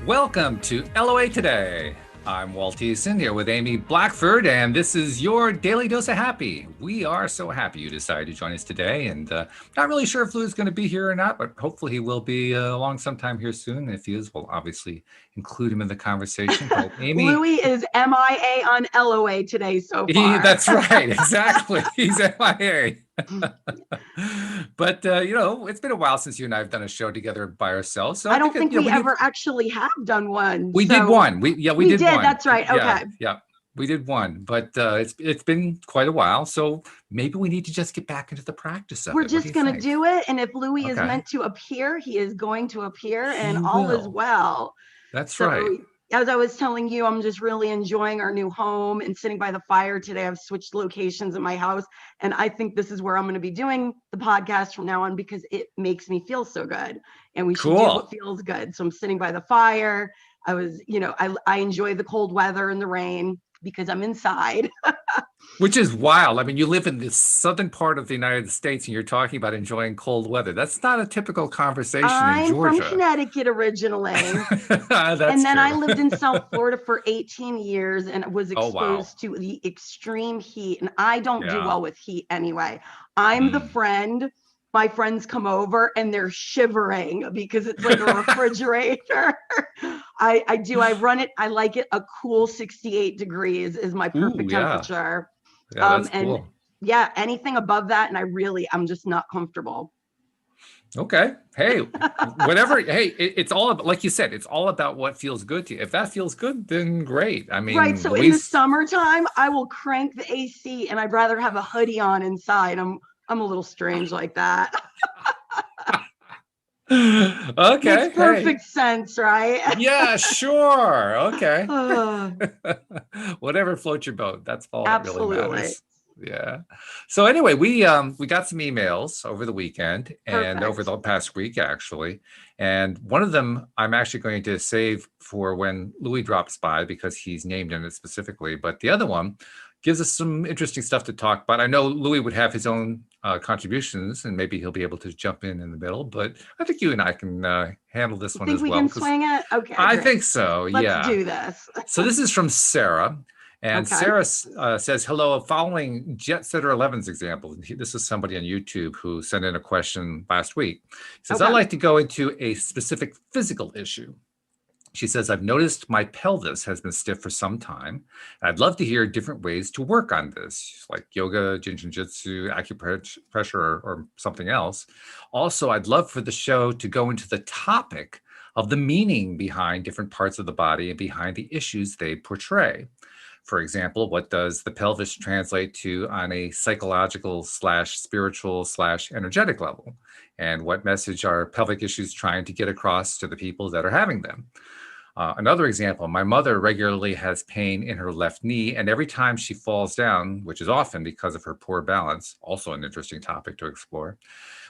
Welcome to LOA Today. I'm Walt Eason here with Amy Blackford, and this is your Daily Dose of Happy. We are so happy you decided to join us today, and not really sure if Lou's going to be here or not, but hopefully he will be along sometime here soon. If he is, we'll obviously include him in the conversation. But Amy, Louis is MIA on LOA today so far. That's right, exactly. He's MIA. But it's been a while since you and I have done a show together by ourselves. So I don't think we ever actually have done one. We did one. We did one. That's right. Okay. Yeah, we did one, but it's been quite a while. So maybe we need to just get back into the practice of it. We're just going to do it. And if Louis is meant to appear, he is going to appear, and all is well. That's right. As I was telling you, I'm just really enjoying our new home and sitting by the fire today. I've switched locations in my house, and I think this is where I'm going to be doing the podcast from now on because it makes me feel so good, and we should do what feels good. So I'm sitting by the fire. I enjoy the cold weather and the rain because I'm inside. Which is wild. I mean, you live in the southern part of the United States and you're talking about enjoying cold weather. That's not a typical conversation in Georgia. I'm from Connecticut originally. I lived in South Florida for 18 years and was exposed to the extreme heat. And I don't do well with heat anyway. I'm the friend. My friends come over and they're shivering because it's like a refrigerator. I run it. I like it. A cool 68 degrees is my perfect temperature. Yeah, that's cool. Yeah, anything above that. And I'm just not comfortable. Okay. Hey, whatever. Hey, it's all about, like you said, it's all about what feels good to you. If that feels good, then great. I mean, right. So in the summertime, I will crank the AC and I'd rather have a hoodie on inside. I'm a little strange like that. Okay. Makes perfect sense, right? Yeah, sure. Okay. Whatever floats your boat. That's all that really matters. Yeah. So anyway, we got some emails over the weekend and over the past week, actually. And one of them I'm actually going to save for when Louis drops by because he's named in it specifically. But the other one gives us some interesting stuff to talk about. I know Louis would have his own contributions, and maybe he'll be able to jump in the middle. But I think you and I can handle this one as well. Think we can swing it? Okay. I think so. Let's do this. So this is from Sarah. And Sarah says, hello, following Jet Setter 11's example. This is somebody on YouTube who sent in a question last week. He says, I'd like to go into a specific physical issue. She says, I've noticed my pelvis has been stiff for some time. I'd love to hear different ways to work on this, like yoga, jyutsu, acupressure, or something else. Also, I'd love for the show to go into the topic of the meaning behind different parts of the body and behind the issues they portray. For example, what does the pelvis translate to on a psychological/spiritual/energetic level? And what message are pelvic issues trying to get across to the people that are having them? Another example, my mother regularly has pain in her left knee, and every time she falls down, which is often because of her poor balance, also an interesting topic to explore.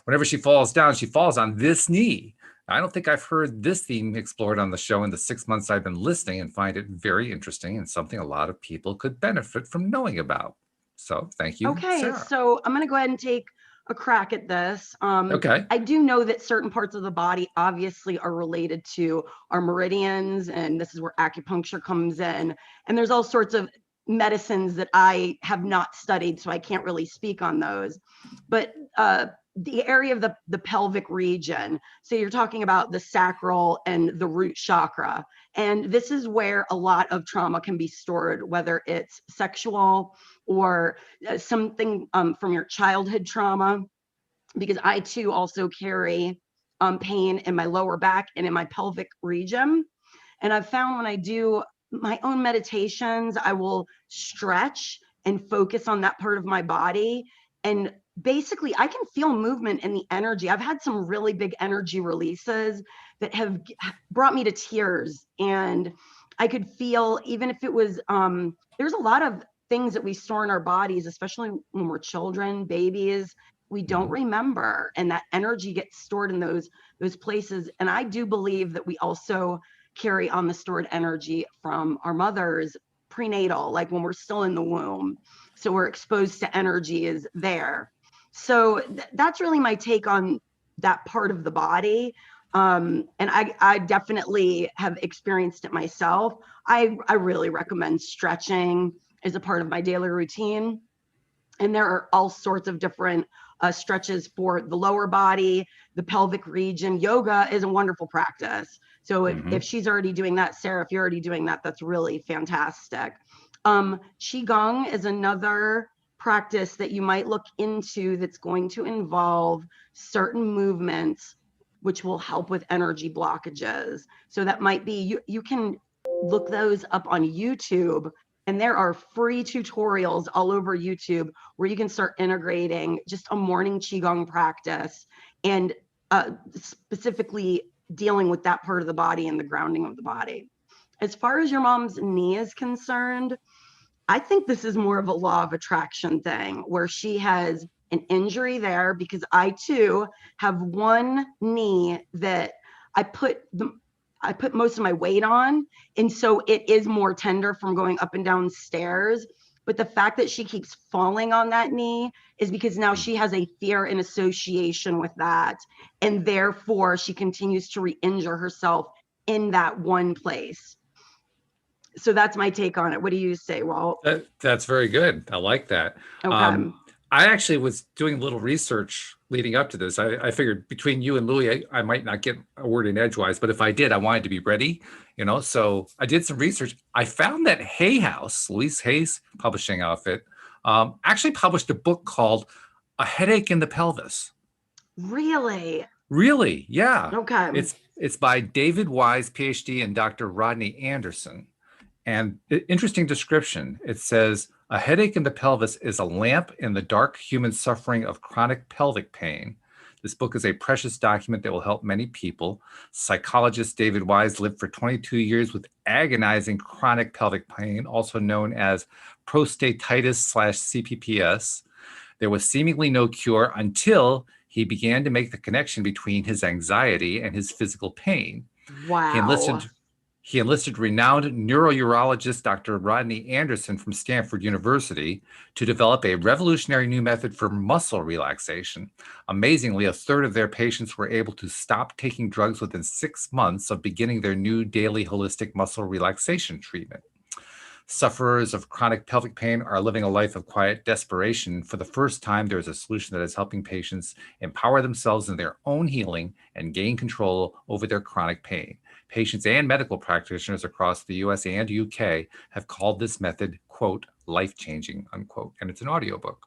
Whenever she falls down, she falls on this knee. I don't think I've heard this theme explored on the show in the 6 months I've been listening, and find it very interesting and something a lot of people could benefit from knowing about. So thank you. Okay, Sarah. So I'm going to go ahead and take a crack at this. I do know that certain parts of the body obviously are related to our meridians, and this is where acupuncture comes in. And there's all sorts of medicines that I have not studied, so I can't really speak on those. But the area of the pelvic region, so you're talking about the sacral and the root chakra, and this is where a lot of trauma can be stored, whether it's sexual or something from your childhood trauma, because I too also carry pain in my lower back and in my pelvic region. And I've found when I do my own meditations, I will stretch and focus on that part of my body, and basically I can feel movement in the energy. I've had some really big energy releases that have brought me to tears, and I could feel, even if it was there's a lot of things that we store in our bodies, especially when we're children, babies, we don't remember, and that energy gets stored in those places. And I do believe that we also carry on the stored energy from our mothers prenatal, like when we're still in the womb. So we're exposed to energy is there. So that's really my take on that part of the body. And I definitely have experienced it myself. I really recommend stretching as a part of my daily routine. And there are all sorts of different stretches for the lower body, the pelvic region. Yoga is a wonderful practice. So if she's already doing that, Sarah, if you're already doing that, that's really fantastic. Qigong is another practice that you might look into that's going to involve certain movements which will help with energy blockages. So that might be, you can look those up on YouTube, and there are free tutorials all over YouTube where you can start integrating just a morning Qigong practice and specifically dealing with that part of the body and the grounding of the body. As far as your mom's knee is concerned, I think this is more of a law of attraction thing where she has an injury there, because I too have one knee that I put most of my weight on. And so it is more tender from going up and down stairs. But the fact that she keeps falling on that knee is because now she has a fear in association with that. And therefore she continues to re-injure herself in that one place. So that's my take on it. What do you say, Walt? That's very good. I like that. Okay. I actually was doing a little research leading up to this. I figured between you and Louis, I might not get a word in edgewise, but if I did, I wanted to be ready, so I did some research. I found that Hay House, Louise Hay's publishing outfit, actually published a book called A Headache in the Pelvis. Really? Really? Yeah. Okay. It's by David Wise, PhD, and Dr. Rodney Anderson. And interesting description. It says, a headache in the pelvis is a lamp in the dark human suffering of chronic pelvic pain. This book is a precious document that will help many people. Psychologist David Wise lived for 22 years with agonizing chronic pelvic pain, also known as prostatitis/CPPS. There was seemingly no cure until he began to make the connection between his anxiety and his physical pain. Wow. He enlisted renowned neurourologist Dr. Rodney Anderson from Stanford University to develop a revolutionary new method for muscle relaxation. Amazingly, a third of their patients were able to stop taking drugs within 6 months of beginning their new daily holistic muscle relaxation treatment. Sufferers of chronic pelvic pain are living a life of quiet desperation. For the first time, there is a solution that is helping patients empower themselves in their own healing and gain control over their chronic pain. Patients and medical practitioners across the US and UK have called this method, quote, life-changing, unquote. And it's an audiobook.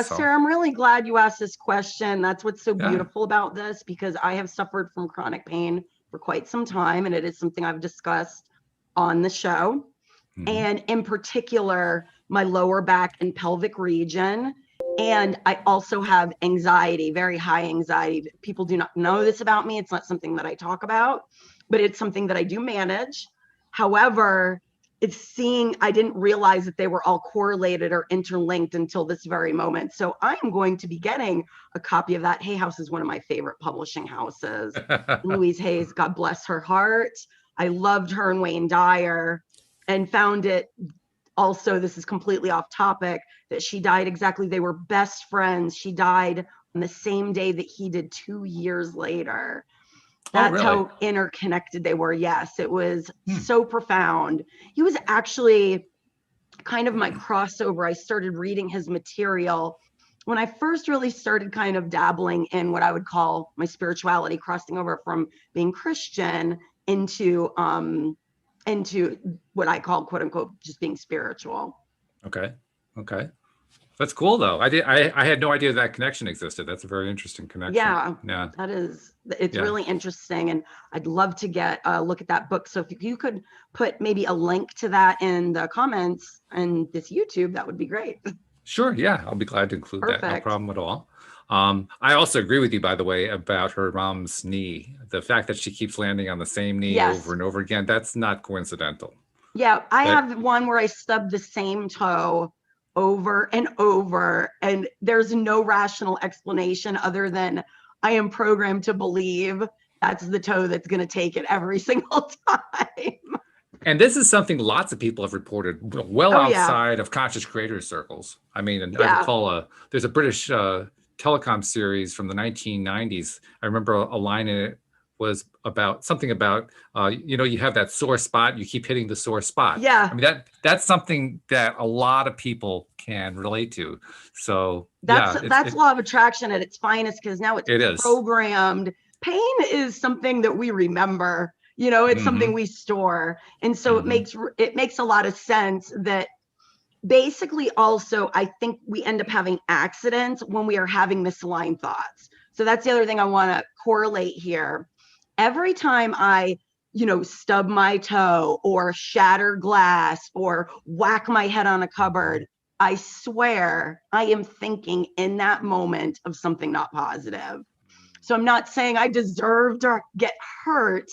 Sarah, I'm really glad you asked this question. That's what's so beautiful about this, because I have suffered from chronic pain for quite some time, and it is something I've discussed on the show. And in particular, my lower back and pelvic region. And I also have anxiety, very high anxiety. People do not know this about me. It's not something that I talk about, but it's something that I do manage. However, I didn't realize that they were all correlated or interlinked until this very moment. So I'm going to be getting a copy of that. Hay House is one of my favorite publishing houses. Louise Hay's, God bless her heart. I loved her and Wayne Dyer, and found it also, this is completely off topic, that she died exactly, they were best friends. She died on the same day that he did 2 years later. That's how interconnected they were. Yes, it was so profound. He was actually kind of my crossover. I started reading his material when I first really started kind of dabbling in what I would call my spirituality, crossing over from being Christian into what I call, quote unquote, just being spiritual. Okay. That's cool though. I had no idea that connection existed. That's a very interesting connection. Yeah. It's really interesting. And I'd love to get a look at that book. So if you could put maybe a link to that in the comments and this YouTube, that would be great. Sure. Yeah. I'll be glad to include that. No problem at all. I also agree with you, by the way, about her mom's knee. The fact that she keeps landing on the same knee over and over again, that's not coincidental. Yeah, I have one where I stub the same toe over and over, and there's no rational explanation other than I am programmed to believe that's the toe that's going to take it every single time. And this is something lots of people have reported outside of conscious creators circles. I mean, I recall there's a British telecom series from the 1990s. I remember a line in it was about something about, you have that sore spot, you keep hitting the sore spot. Yeah. I mean, that's something that a lot of people can relate to. So that's law of attraction at its finest, because now it's programmed. Pain is something that we remember, it's something we store. And so it makes a lot of sense that basically also, I think we end up having accidents when we are having misaligned thoughts. So that's the other thing I want to correlate here. Every time I, stub my toe or shatter glass or whack my head on a cupboard, I swear I am thinking in that moment of something not positive. So I'm not saying I deserve to get hurt.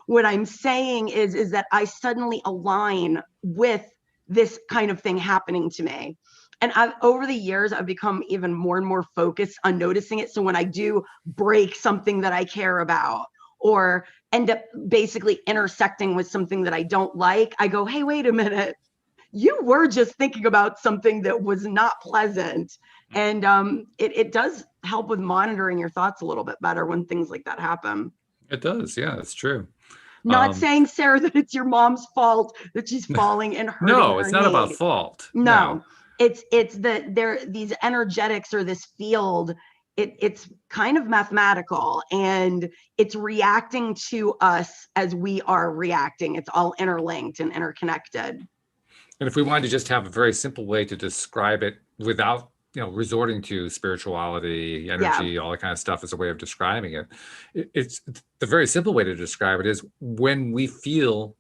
What I'm saying is that I suddenly align with this kind of thing happening to me. And over the years, I've become even more and more focused on noticing it. So when I do break something that I care about, or end up basically intersecting with something that I don't like, I go, hey, wait a minute. You were just thinking about something that was not pleasant. And it does help with monitoring your thoughts a little bit better when things like that happen. It does. Yeah, it's true. Not saying, Sarah, that it's your mom's fault that she's falling and hurting No, it's not about fault. No. It's these energetics, or this field, it's kind of mathematical, and it's reacting to us as we are reacting. It's all interlinked and interconnected. And if we wanted to just have a very simple way to describe it without, resorting to spirituality, energy, all that kind of stuff as a way of describing it, it's the very simple way to describe it is when we feel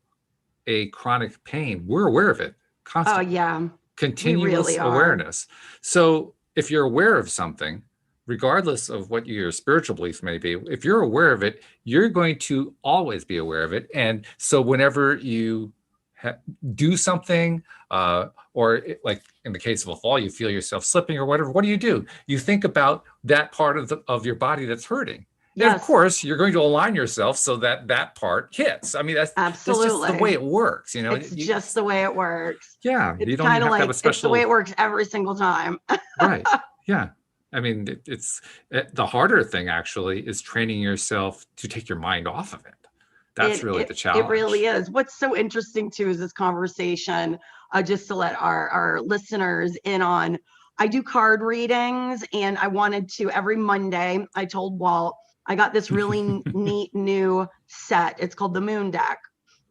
a chronic pain, we're aware of it constantly. Oh, yeah. Continuous awareness. So if you're aware of something, regardless of what your spiritual beliefs may be, if you're aware of it, you're going to always be aware of it. And so whenever you do something, like in the case of a fall, you feel yourself slipping or whatever, what do? You think about that part of your body that's hurting. Yes. And of course, you're going to align yourself so that part hits. I mean, that's just the way it works. It's just the way it works. Yeah. It's kind of like, it's the way it works every single time. Right. Yeah. I mean, the harder thing actually is training yourself to take your mind off of it. That's really the challenge. It really is. What's so interesting too is this conversation, just to let our listeners in on, I do card readings, and I wanted to, every Monday, I told Walt, I got this really neat new set. It's called the Moon Deck.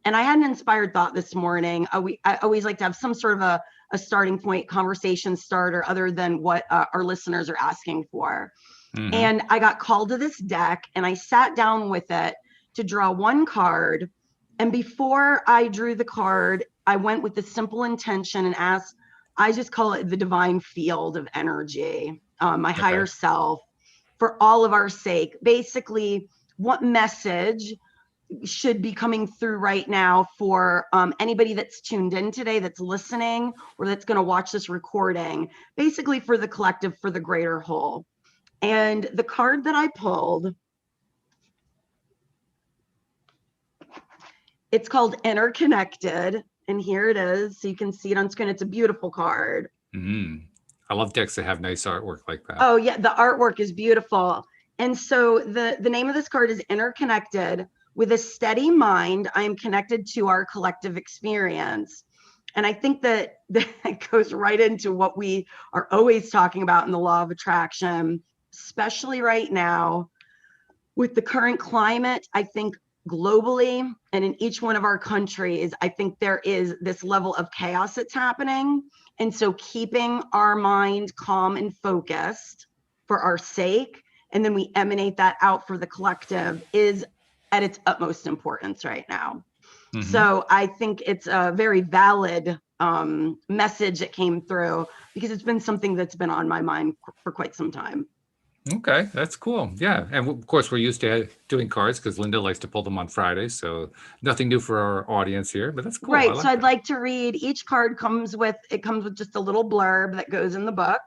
And I had an inspired thought this morning. I always like to have some sort of a starting point, conversation starter, other than what our listeners are asking for. And I got called to this deck, and I sat down with it to draw one card. And before I drew the card, I went with the simple intention and asked, I just call it the divine field of energy, my higher self, for all of our sake. Basically, what message should be coming through right now for anybody that's tuned in today, that's listening, or that's going to watch this recording, basically for the collective, for the greater whole. And the card that I pulled, it's called Interconnected, and here it is. So you can see it on screen. It's a beautiful card. I love decks that have nice artwork like that. Oh yeah, the artwork is beautiful. And so the name of this card is Interconnected. With a steady mind, I am connected to our collective experience. And I think that goes right into what we are always talking about in the law of attraction, especially right now with the current climate. I think globally and in each one of our countries, I think there is this level of chaos that's happening. And so keeping our mind calm and focused for our sake, and then we emanate that out for the collective, is at its utmost importance right now. So I think it's a very valid message that came through, because it's been something that's been on my mind for quite some time. Okay, that's cool. Yeah. And of course, we're used to doing cards because Linda likes to pull them on Fridays. So nothing new for our audience here, but that's cool. Right. So I'd like to read, each card comes with just a little blurb that goes in the book.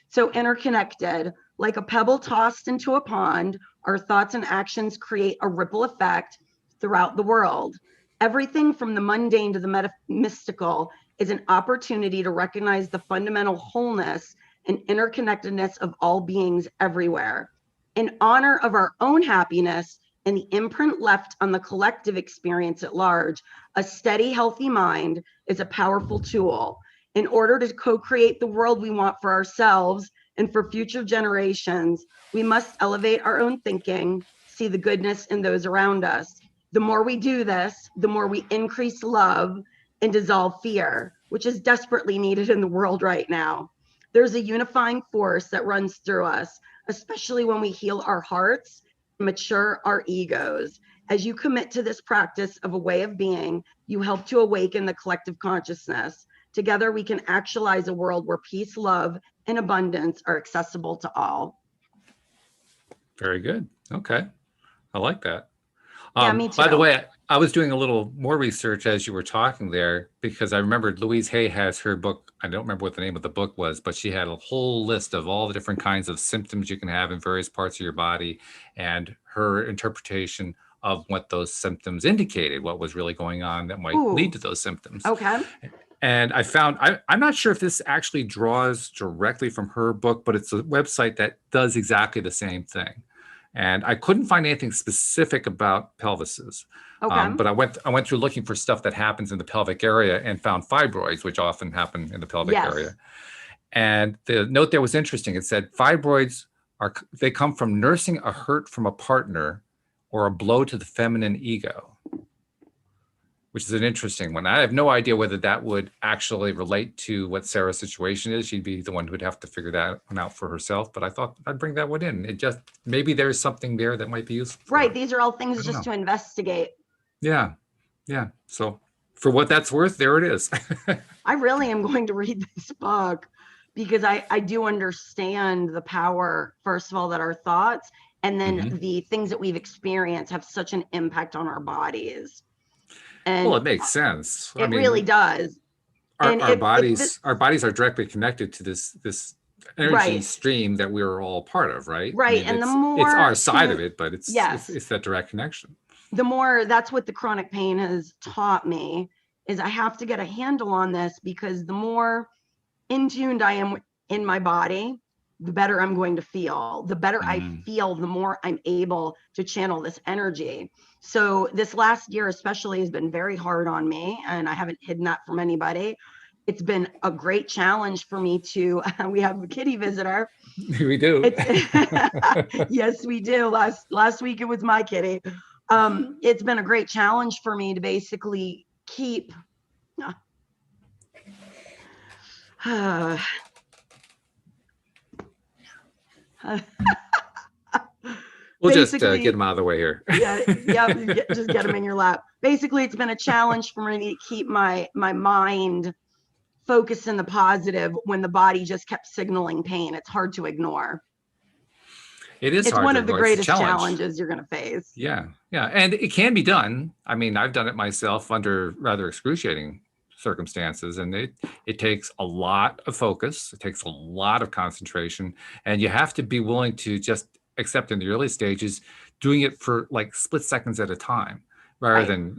So interconnected, like a pebble tossed into a pond, our thoughts and actions create a ripple effect throughout the world. Everything from the mundane to the mystical is an opportunity to recognize the fundamental wholeness and interconnectedness of all beings everywhere. In honor of our own happiness and the imprint left on the collective experience at large, a steady, healthy mind is a powerful tool. In order to co-create the world we want for ourselves and for future generations, we must elevate our own thinking, see the goodness in those around us. The more we do this, the more we increase love and dissolve fear, which is desperately needed in the world right now. There's a unifying force that runs through us, especially when we heal our hearts, mature our egos. As you commit to this practice of a way of being, you help to awaken the collective consciousness. Together, we can actualize a world where peace, love, and abundance are accessible to all. Very good. Okay. I like that. Yeah, me too. By the way, I was doing a little more research as you were talking there, because I remembered Louise Hay has her book. I don't remember what the name of the book was, but she had a whole list of all the different kinds of symptoms you can have in various parts of your body, and her interpretation of what those symptoms indicated, what was really going on that might lead to those symptoms. Okay. And I found, I'm not sure if this actually draws directly from her book, but it's a website that does exactly the same thing. And I couldn't find anything specific about pelvises. Okay. But I went through looking for stuff that happens in the pelvic area and found fibroids, which often happen in the pelvic area. And the note there was interesting. It said fibroids they come from nursing a hurt from a partner or a blow to the feminine ego, which is an interesting one. I have no idea whether that would actually relate to what Sarah's situation is. She'd be the one who would have to figure that one out for herself. But I thought I'd bring that one in. It just, maybe there's something there that might be useful. Right. These are all things just to investigate. Yeah. Yeah. So for what that's worth, there it is. I really am going to read this book because I do understand the power, first of all, that our thoughts and then the things that we've experienced have such an impact on our bodies. And well, it makes sense. It really does. Our bodies are directly connected to this energy stream that we're all part of, right? Right. And the more it's our side of it, but it's that direct connection. The more, that's what the chronic pain has taught me, is I have to get a handle on this, because the more in tuned I am in my body, the better I'm going to feel. The better I feel, the more I'm able to channel this energy. So this last year especially has been very hard on me, and I haven't hidden that from anybody. It's been a great challenge for me to, we have a kitty visitor. We do. Yes, we do. Last week it was my kitty. It's been a great challenge for me to basically keep we'll just get them out of the way here. Just get them in your lap. Basically, it's been a challenge for me to keep my mind focused in the positive when the body just kept signaling pain. It's hard to ignore. It's one of the greatest challenges you're going to face. Yeah. And it can be done. I mean, I've done it myself under rather excruciating circumstances, and it takes a lot of focus. It takes a lot of concentration, and you have to be willing to just accept in the early stages, doing it for like split seconds at a time, rather than,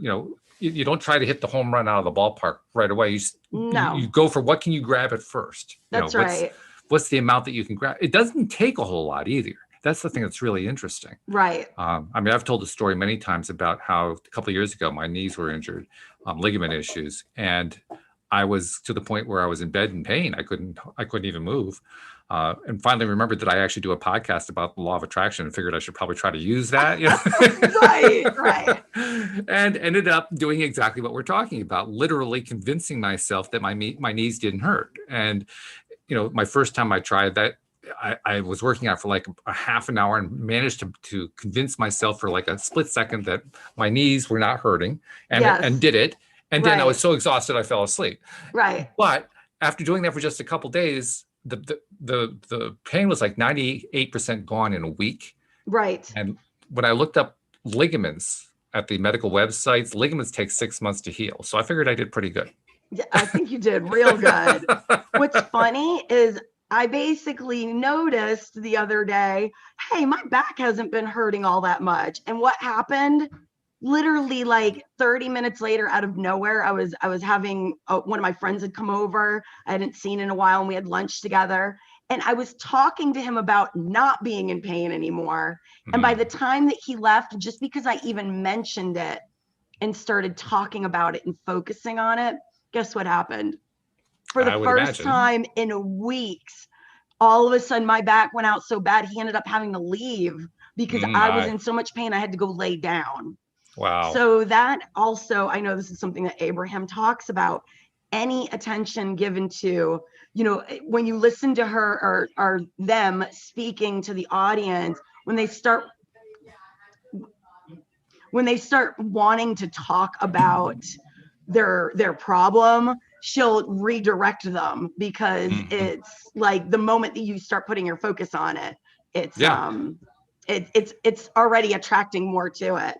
you don't try to hit the home run out of the ballpark right away. You go for what can you grab at first. That's right. What's the amount that you can grab? It doesn't take a whole lot either. That's the thing that's really interesting. Right. I mean, I've told the story many times about how a couple of years ago, my knees were injured, ligament issues. And I was to the point where I was in bed in pain. I couldn't even move. And finally remembered that I actually do a podcast about the law of attraction and figured I should probably try to use that. Right. And ended up doing exactly what we're talking about, literally convincing myself that my knees didn't hurt. And, my first time I tried that, I was working out for like a half an hour and managed to convince myself for like a split second that my knees were not hurting, and did it. And then I was so exhausted, I fell asleep. Right. But after doing that for just a couple of days, the pain was like 98% gone in a week. Right. And when I looked up ligaments at the medical websites, ligaments take 6 months to heal. So I figured I did pretty good. Yeah, I think you did real good. What's funny is I basically noticed the other day, hey, my back hasn't been hurting all that much. And what happened? Literally like 30 minutes later, out of nowhere, I was having one of my friends had come over. I hadn't seen in a while, and we had lunch together. And I was talking to him about not being in pain anymore. And by the time that he left, just because I even mentioned it and started talking about it and focusing on it, guess what happened? For the first time in weeks, all of a sudden my back went out so bad, he ended up having to leave because I was in so much pain, I had to go lay down. Wow. So that also, I know this is something that Abraham talks about, any attention given to, you know, when you listen to her or them speaking to the audience, when they start wanting to talk about their problem, she'll redirect them, because it's like the moment that you start putting your focus on it, it's it's already attracting more to it.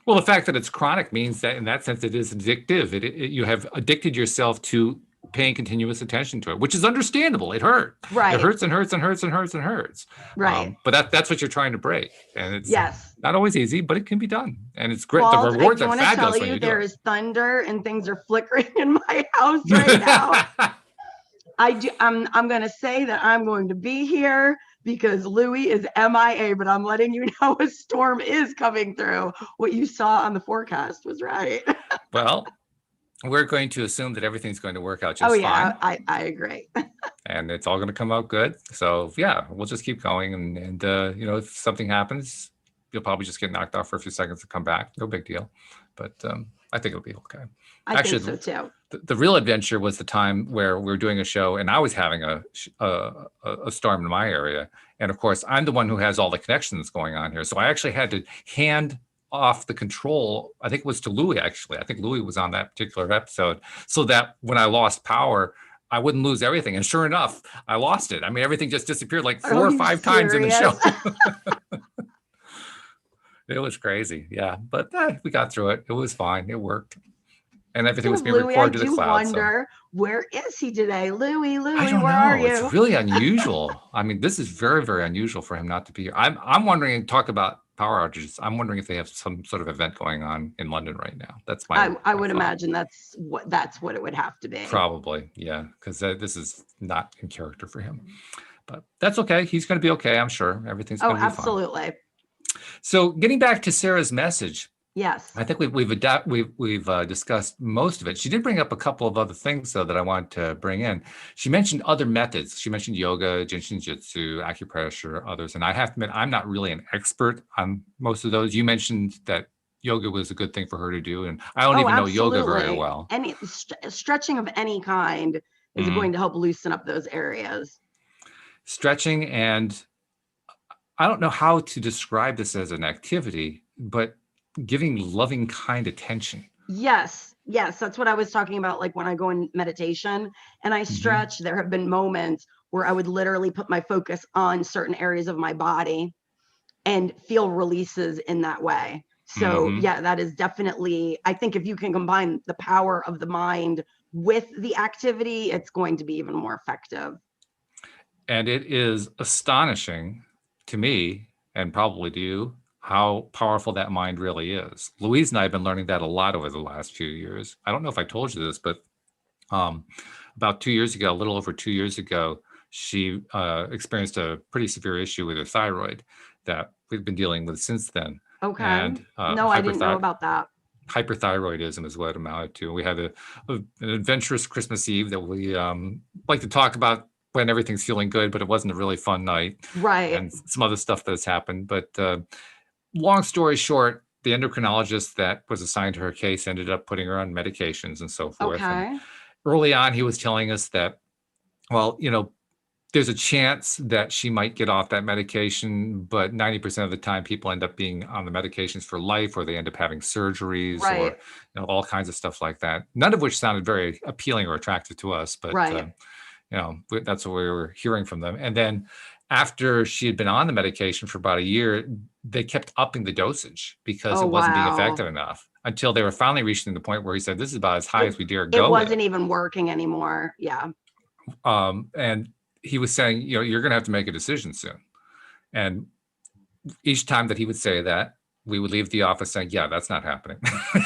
Well, the fact that it's chronic means that in that sense it is addictive. You have addicted yourself to paying continuous attention to it, which is understandable. It hurt. Right. It hurts and hurts and hurts and hurts and hurts. Right. But that's what you're trying to break. And it's yes. not always easy, but it can be done. And it's great. Walt, the rewards are fabulous. Tell you, there is thunder and things are flickering in my house right now. I'm going to say that I'm going to be here because Louie is MIA, but I'm letting you know a storm is coming through. What you saw on the forecast was right. Well, we're going to assume that everything's going to work out just fine. I agree. And it's all going to come out good. So yeah, we'll just keep going. And you know, if something happens, you'll probably just get knocked off for a few seconds to come back. No big deal. But I think it'll be okay. I think so too. The real adventure was the time where we were doing a show and I was having a storm in my area. And of course, I'm the one who has all the connections going on here. So I actually had to hand off the control. I think it was to Louie, actually. I think Louie was on that particular episode. So that when I lost power, I wouldn't lose everything. And sure enough, I lost it. I mean, everything just disappeared like 4 or 5 times in the show. It was crazy. Yeah. But we got through it. It was fine. It worked. And everything was being recorded to the cloud. I do wonder, where is he today? Louie, I don't know. Where are you? It's really unusual. I mean, this is very, very unusual for him not to be here. I'm wondering, talk about power outages. I'm wondering if they have some sort of event going on in London right now. That's I would imagine that's what it would have to be. Probably, yeah, because this is not in character for him. But that's okay. He's going to be okay. I'm sure everything's going to be fine. Oh, absolutely. So getting back to Sarah's message. Yes. I think we've discussed most of it. She did bring up a couple of other things, though, that I want to bring in. She mentioned other methods. She mentioned yoga, jyutsu, acupressure, others. And I have to admit, I'm not really an expert on most of those. You mentioned that yoga was a good thing for her to do, and I don't even know yoga very well. Any stretching of any kind is going to help loosen up those areas. Stretching, and I don't know how to describe this as an activity, but giving loving, kind attention. Yes, that's what I was talking about. Like when I go in meditation and I stretch, there have been moments where I would literally put my focus on certain areas of my body and feel releases in that way. So yeah, that is definitely, I think if you can combine the power of the mind with the activity, it's going to be even more effective. And it is astonishing to me, and probably to you, how powerful that mind really is. Louise and I have been learning that a lot over the last few years. I don't know if I told you this, but about 2 years ago, a little over 2 years ago, she experienced a pretty severe issue with her thyroid that we've been dealing with since then. Okay. And no, I didn't know about that. Hyperthyroidism is what it amounted to. We had an adventurous Christmas Eve that we like to talk about when everything's feeling good, but it wasn't a really fun night. Right. And some other stuff that's happened. But long story short, the endocrinologist that was assigned to her case ended up putting her on medications and so forth. Okay. And early on, he was telling us that, well, you know, there's a chance that she might get off that medication, but 90% of the time people end up being on the medications for life, or they end up having surgeries, or you know, all kinds of stuff like that. None of which sounded very appealing or attractive to us, but you know, that's what we were hearing from them. And then after she had been on the medication for about a year, they kept upping the dosage because it wasn't being effective enough, until they were finally reaching the point where he said, this is about as high as we dare go. It wasn't even working anymore. Yeah. And he was saying, you know, you're going to have to make a decision soon. And each time that he would say that, we would leave the office saying, yeah, that's not happening.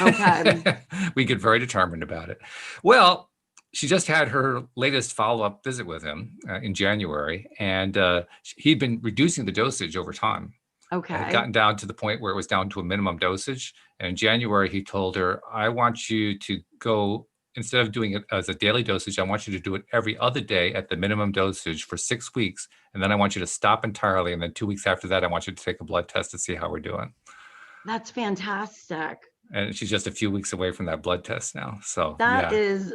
Okay. We get very determined about it. Well, she just had her latest follow-up visit with him in January, and he'd been reducing the dosage over time. Okay. Had gotten down to the point where it was down to a minimum dosage. And in January, he told her, I want you to go, instead of doing it as a daily dosage, I want you to do it every other day at the minimum dosage for 6 weeks. And then I want you to stop entirely. And then 2 weeks after that, I want you to take a blood test to see how we're doing. That's fantastic. And she's just a few weeks away from that blood test now. So that is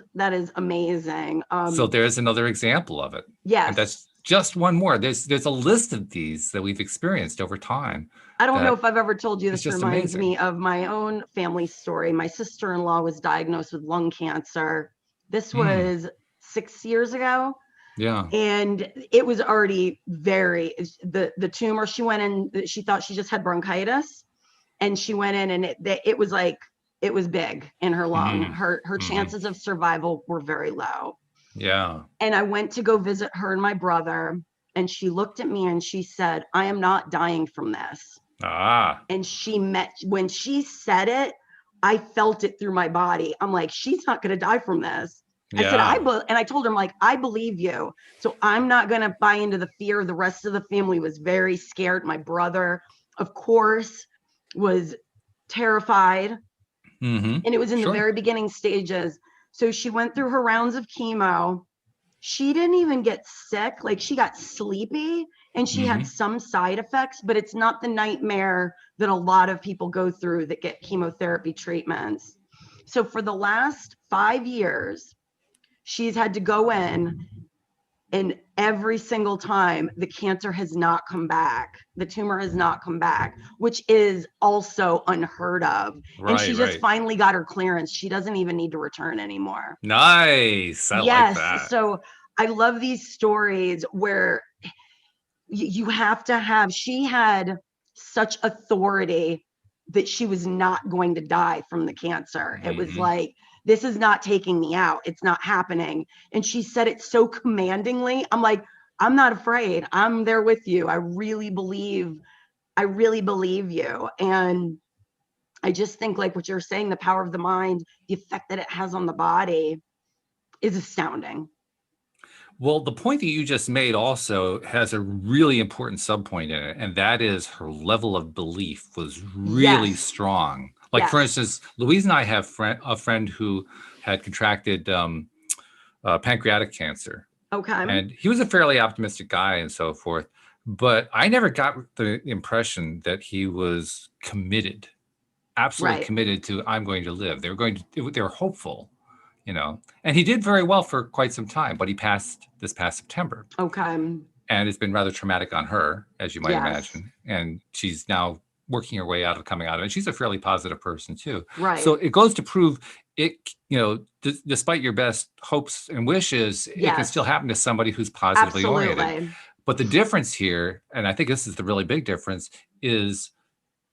amazing. So there's another example of it. Yes. And that's just one more. There's a list of these that we've experienced over time. I don't know if I've ever told you, this reminds amazing. me of my own family story. My sister-in-law was diagnosed with lung cancer. This was 6 years ago. Yeah. And it was already the tumor, she went in, she thought she just had bronchitis, and she went in and it was like, it was big in her lung. Her chances of survival were very low. Yeah. And I went to go visit her and my brother, and she looked at me and she said, I am not dying from this. And when she said it, I felt it through my body. I'm like, she's not going to die from this. Yeah. I said, and I told her, I'm like, I believe you. So I'm not going to buy into the fear. The rest of the family was very scared. My brother, of course, was terrified. And it was in the very beginning stages. So she went through her rounds of chemo. She didn't even get sick. Like, she got sleepy and she had some side effects, but it's not the nightmare that a lot of people go through that get chemotherapy treatments. So for the last 5 years, she's had to go in, and every single time the cancer has not come back. The tumor has not come back, which is also unheard of. Right, and she just finally got her clearance. She doesn't even need to return anymore. Nice. I like that. So I love these stories where you have to have, she had such authority that she was not going to die from the cancer. It was like, this is not taking me out. It's not happening. And she said it so commandingly. I'm like, I'm not afraid. I'm there with you. I really believe you. And I just think, like what you're saying, the power of the mind, the effect that it has on the body is astounding. Well, the point that you just made also has a really important subpoint in it, and that is her level of belief was really strong. Like, for instance, Louise and I have a friend who had contracted pancreatic cancer. Okay. And he was a fairly optimistic guy and so forth, but I never got the impression that he was committed, absolutely committed to, I'm going to live. They were hopeful. You know, and he did very well for quite some time, but he passed this past September. Okay. And it's been rather traumatic on her, as you might imagine. And she's now working her way out of coming out of it. And she's a fairly positive person too. Right. So it goes to prove it, you know, despite your best hopes and wishes, it can still happen to somebody who's positively oriented. But the difference here, and I think this is the really big difference, is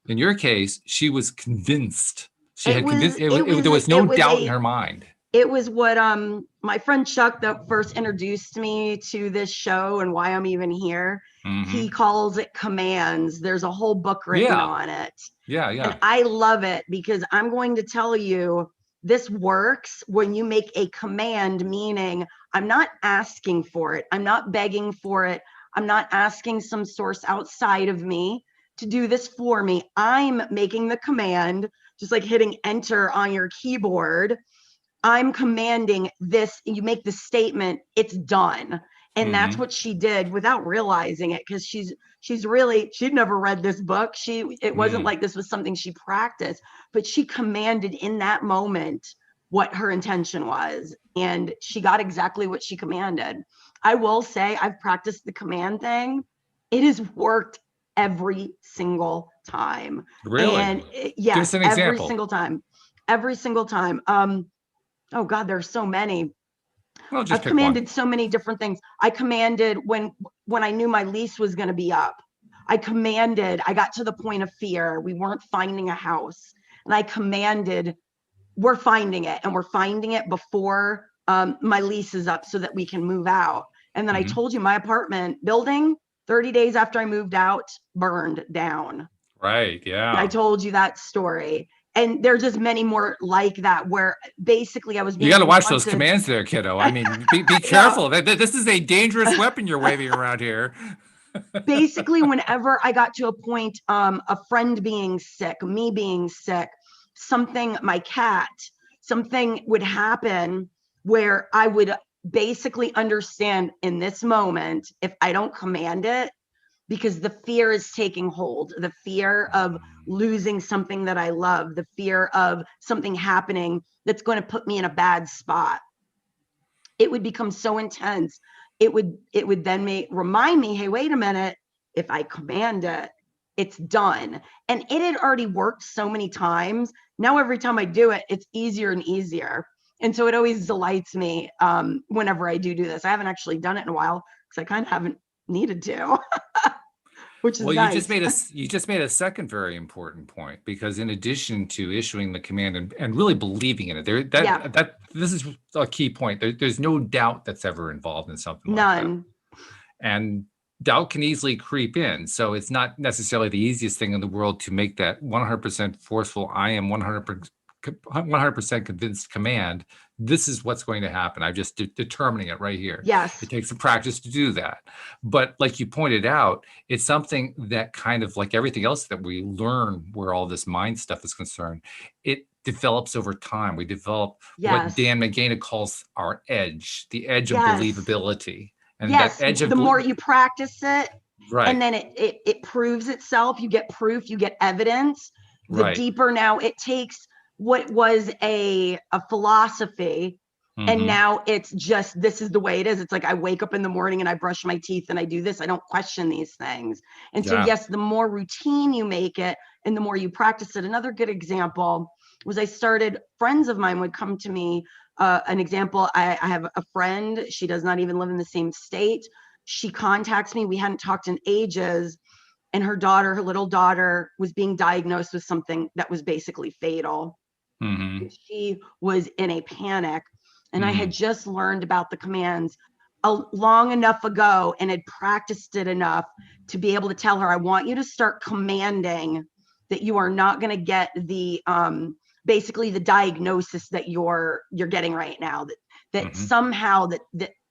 in your case, she was convinced. There was no doubt in her mind. It was what my friend Chuck that first introduced me to this show and why I'm even here. He calls it commands. There's a whole book written on it. Yeah. And I love it because I'm going to tell you, this works when you make a command, meaning I'm not asking for it. I'm not begging for it. I'm not asking some source outside of me to do this for me. I'm making the command, just like hitting enter on your keyboard. I'm commanding this, and you make the statement, it's done. And that's what she did without realizing it, because she'd never read this book. It wasn't like this was something she practiced, but she commanded in that moment what her intention was. And she got exactly what she commanded. I will say I've practiced the command thing. It has worked every single time. Really? And give us an example. Every single time. Oh God, there's so many. Well, I've commanded so many different things. I commanded when I knew my lease was going to be up. I got to the point of fear. We weren't finding a house. And I commanded, we're finding it, and we're finding it before my lease is up so that we can move out. And then I told you my apartment building, 30 days after I moved out, burned down. Right. Yeah. I told you that story. And there's just many more like that, where basically I was being You got to watch those commands there, kiddo. I mean, be careful. Yeah. This is a dangerous weapon you're waving around here. Basically, whenever I got to a point, a friend being sick, me being sick, something, my cat, something would happen where I would basically understand in this moment, if I don't command it, because the fear is taking hold, the fear of losing something that I love, the fear of something happening that's going to put me in a bad spot. It would become so intense. It would then remind me, hey, wait a minute, if I command it, it's done. And it had already worked so many times. Now, every time I do it, it's easier and easier. And so it always delights me whenever I do this. I haven't actually done it in a while because I kind of haven't needed to. Which is well, nice. you just made a second very important point, because in addition to issuing the command and really believing in it, this is a key point. There's no doubt that's ever involved in something like that. None. And doubt can easily creep in. So it's not necessarily the easiest thing in the world to make that 100% forceful, I am 100% convinced command. This is what's going to happen. I'm just determining it right here. Yes. It takes some practice to do that. But like you pointed out, it's something that kind of like everything else that we learn where all this mind stuff is concerned, it develops over time. We develop what Dan McGaina calls our edge, the edge of believability. And that edge of the more you practice it, right, and then it proves itself, you get proof, you get evidence, the deeper now it takes what was a philosophy, and now it's just, this is the way it is. It's like I wake up in the morning and I brush my teeth and I do this. I don't question these things. And so yes, the more routine you make it and the more you practice it. Another good example was friends of mine would come to me. An example, I have a friend, she does not even live in the same state. She contacts me, we hadn't talked in ages, and her little daughter was being diagnosed with something that was basically fatal. She was in a panic, and I had just learned about the commands long enough ago and had practiced it enough to be able to tell her, I want you to start commanding that you are not going to get the basically the diagnosis that you're getting right now, that somehow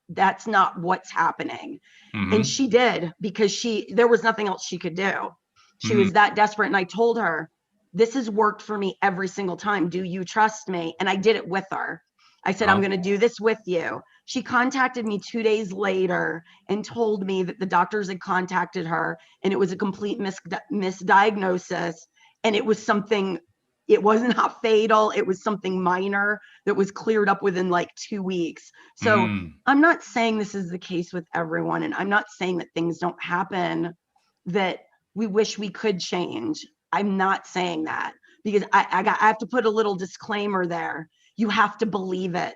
that's not what's happening. And she did, because there was nothing else she could do. She was that desperate. And I told her, this has worked for me every single time. Do you trust me? And I did it with her. I said, I'm going to do this with you. She contacted me 2 days later and told me that the doctors had contacted her and it was a complete misdiagnosis. And it was something, it was not fatal. It was something minor that was cleared up within like 2 weeks. So I'm not saying this is the case with everyone. And I'm not saying that things don't happen that we wish we could change. I'm not saying that, because I have to put a little disclaimer there. You have to believe it,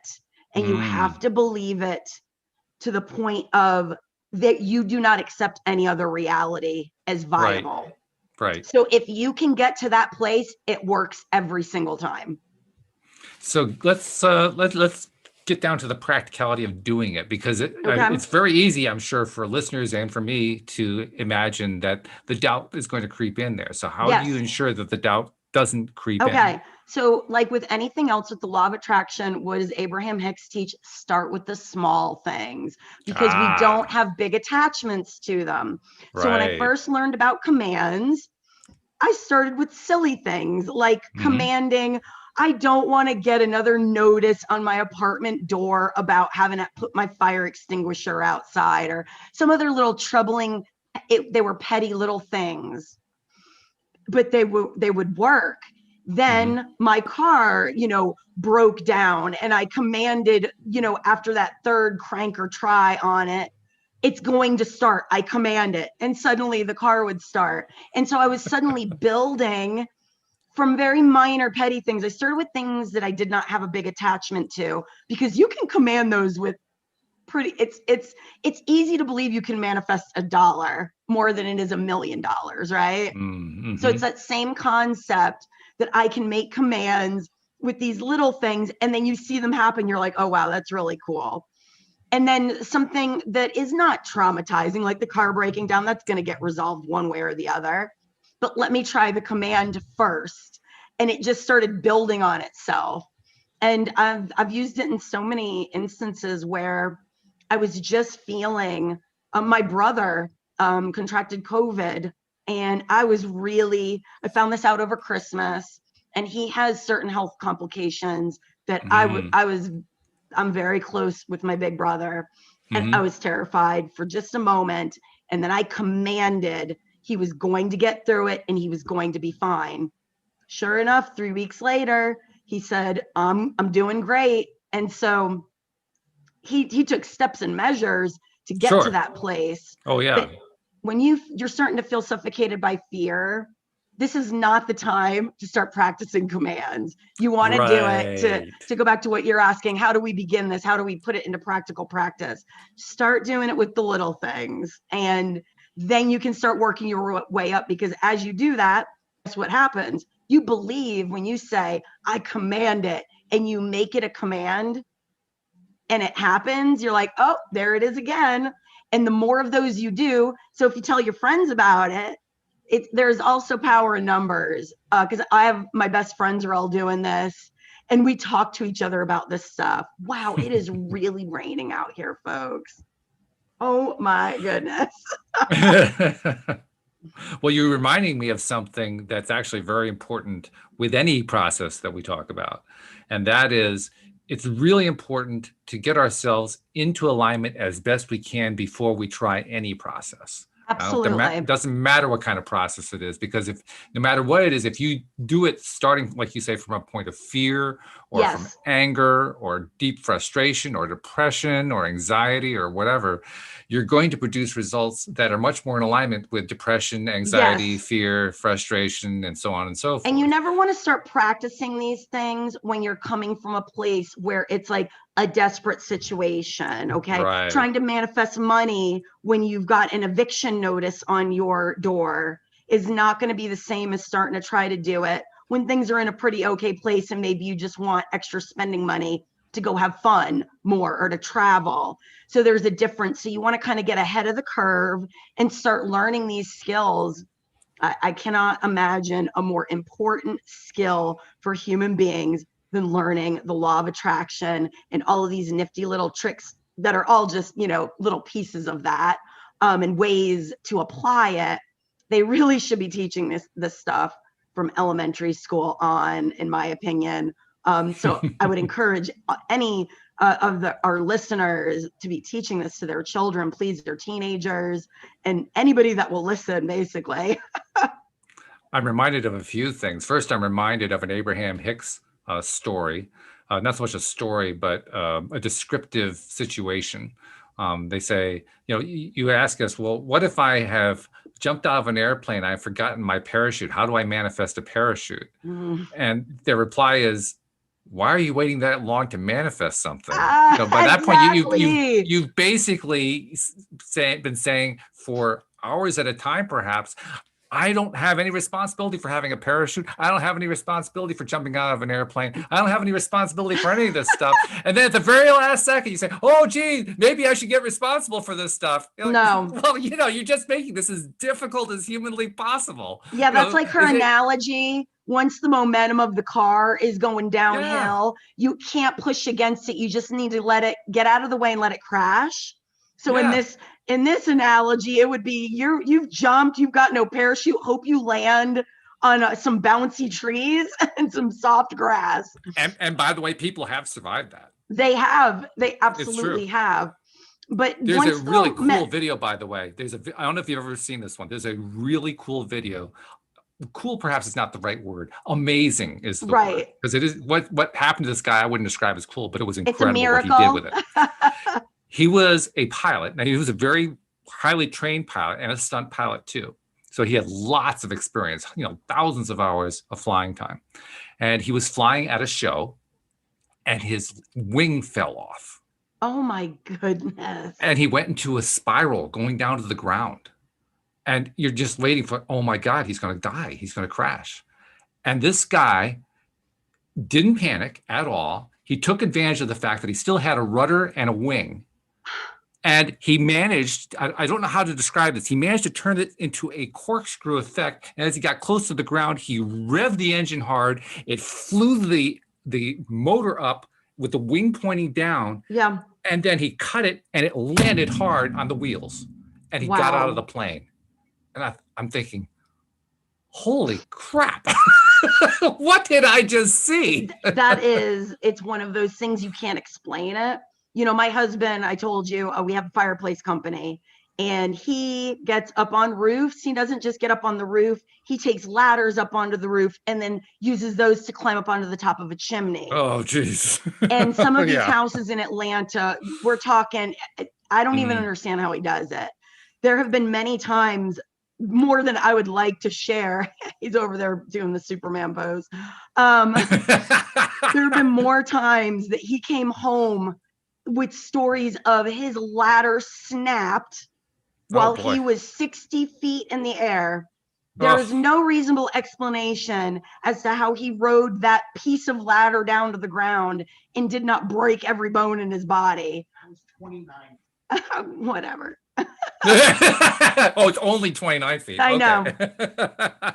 and you have to believe it to the point of that you do not accept any other reality as viable. Right. So if you can get to that place, it works every single time. So let's get down to the practicality of doing it, because it's very easy, I'm sure, for listeners and for me to imagine that the doubt is going to creep in there. So how do you ensure that the doubt doesn't creep in? Okay. So like with anything else with the law of attraction, what does Abraham Hicks teach? Start with the small things, because we don't have big attachments to them. So when I first learned about commands, I started with silly things like commanding, I don't want to get another notice on my apartment door about having to put my fire extinguisher outside, or some other little troubling, they were petty little things, but they would work. Then my car, broke down, and I commanded, after that third crank or try on it, it's going to start. I command it, and suddenly the car would start. And so I was suddenly building from very minor petty things. I started with things that I did not have a big attachment to, because you can command those with it's easy to believe you can manifest $1 more than it is $1 million, right? So it's that same concept that I can make commands with these little things, and then you see them happen. You're like, oh, wow, that's really cool. And then something that is not traumatizing, like the car breaking down, that's going to get resolved one way or the other. But let me try the command first. and it just started building on itself. And I've used it in so many instances where I was just feeling, my brother contracted COVID, and I found this out over Christmas, and he has certain health complications that I'm very close with my big brother, and I was terrified for just a moment. And then I commanded he was going to get through it and he was going to be fine. Sure enough, 3 weeks later, he said, I'm doing great. And so he took steps and measures to get to that place. Oh yeah. But when you're starting to feel suffocated by fear, this is not the time to start practicing commands. You want to do it to go back to what you're asking. How do we begin this? How do we put it into practical practice? Start doing it with the little things, and then you can start working your way up, because as you do that, that's what happens. You believe when you say, I command it, and you make it a command and it happens, you're like, oh, there it is again. And the more of those you do, so if you tell your friends about it, there's also power in numbers, because my best friends are all doing this, and we talk to each other about this stuff. Wow, it is really raining out here, folks. Oh my goodness. Well, you're reminding me of something that's actually very important with any process that we talk about. And that is, it's really important to get ourselves into alignment as best we can before we try any process. Absolutely. It doesn't matter what kind of process it is, because no matter what it is, if you do it starting, like you say, from a point of fear or from anger or deep frustration or depression or anxiety or whatever, you're going to produce results that are much more in alignment with depression, anxiety, fear, frustration, and so on and so forth. And you never want to start practicing these things when you're coming from a place where it's like a desperate situation, okay? Right. Trying to manifest money when you've got an eviction notice on your door is not going to be the same as starting to try to do it when things are in a pretty okay place, and maybe you just want extra spending money to go have fun more or to travel. So there's a difference. So you want to kind of get ahead of the curve and start learning these skills. I cannot imagine a more important skill for human beings than learning the law of attraction and all of these nifty little tricks that are all just, little pieces of that, and ways to apply it. They really should be teaching this stuff from elementary school on, in my opinion. So I would encourage any of our listeners to be teaching this to their children, please, their teenagers, and anybody that will listen, basically. I'm reminded of a few things. First, I'm reminded of an Abraham Hicks story, not so much a story, but a descriptive situation. They say, you ask us, well, what if I have jumped out of an airplane, I've forgotten my parachute? How do I manifest a parachute? And their reply is, why are you waiting that long to manifest something? So by that point, you've basically been saying for hours at a time, perhaps, I don't have any responsibility for having a parachute. I don't have any responsibility for jumping out of an airplane. I don't have any responsibility for any of this stuff. And then at the very last second, you say, oh, gee, maybe I should get responsible for this stuff. No. Well, you're just making this as difficult as humanly possible. Yeah, that's like her analogy. Once the momentum of the car is going downhill, you can't push against it. You just need to let it get out of the way and let it crash. So in this analogy, it would be you've jumped, you've got no parachute, hope you land on some bouncy trees and some soft grass. And by the way, people have survived that. They absolutely have. But there's a really cool video, by the way. I don't know if you've ever seen this one. There's a really cool video. Cool perhaps is not the right word. Amazing is the word. Because it is what happened to this guy, I wouldn't describe as cool, but it was incredible what he did with it. He was a pilot. Now, he was a very highly trained pilot and a stunt pilot too. So he had lots of experience, thousands of hours of flying time. And he was flying at a show and his wing fell off. Oh my goodness. And he went into a spiral going down to the ground. And you're just waiting for, oh my God, he's going to die. He's going to crash. And this guy didn't panic at all. He took advantage of the fact that he still had a rudder and a wing. And he managed, I don't know how to describe this. He managed to turn it into a corkscrew effect. And as he got close to the ground, he revved the engine hard. It flew the motor up with the wing pointing down. Yeah. And then he cut it and it landed hard on the wheels. And he got out of the plane. And I'm thinking, holy crap. What did I just see? It's one of those things you can't explain it. You know, my husband, I told you, we have a fireplace company, and he gets up on roofs. He doesn't just get up on the roof. He takes ladders up onto the roof and then uses those to climb up onto the top of a chimney. Oh, geez. And some of these houses in Atlanta, we're talking, I don't even understand how he does it. There have been many times, more than I would like to share. He's over there doing the Superman pose. There have been more times that he came home with stories of his ladder snapped while he was 60 feet in the air. There is no reasonable explanation as to how he rode that piece of ladder down to the ground and did not break every bone in his body. I was 29. Whatever. Oh, it's only 29 feet. I know.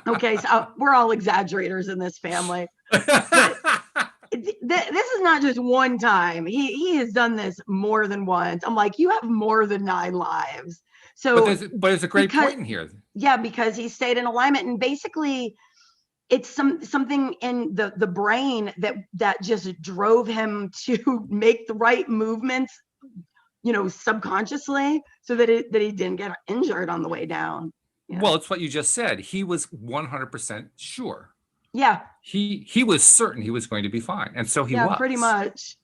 Okay, so we're all exaggerators in this family. This is not just one time. He has done this more than once. I'm like, you have more than 9 lives. So, but there's a great point in here. Yeah, because he stayed in alignment, and basically, it's something in the brain that just drove him to make the right movements, you know, subconsciously, so that he didn't get injured on the way down. Yeah. Well, it's what you just said. He was 100% sure. Yeah. He was certain he was going to be fine. And so he was. Yeah, pretty much.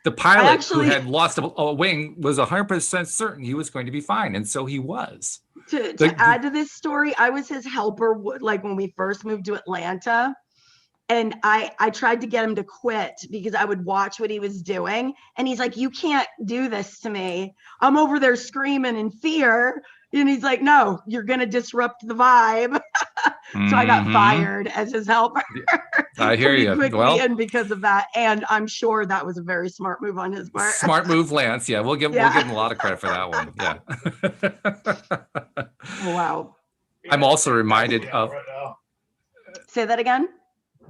The pilot who had lost a wing was 100% certain he was going to be fine. And so he was. To add to this story, I was his helper, like when we first moved to Atlanta. And I tried to get him to quit because I would watch what he was doing. And he's like, you can't do this to me. I'm over there screaming in fear. And he's like, no, you're going to disrupt the vibe. So I got fired as his helper. I hear you. Well, because of that. And I'm sure that was a very smart move on his part. Smart move, Lance. Yeah, we'll give him a lot of credit for that one. Yeah. Wow. I'm also reminded of. Say that again.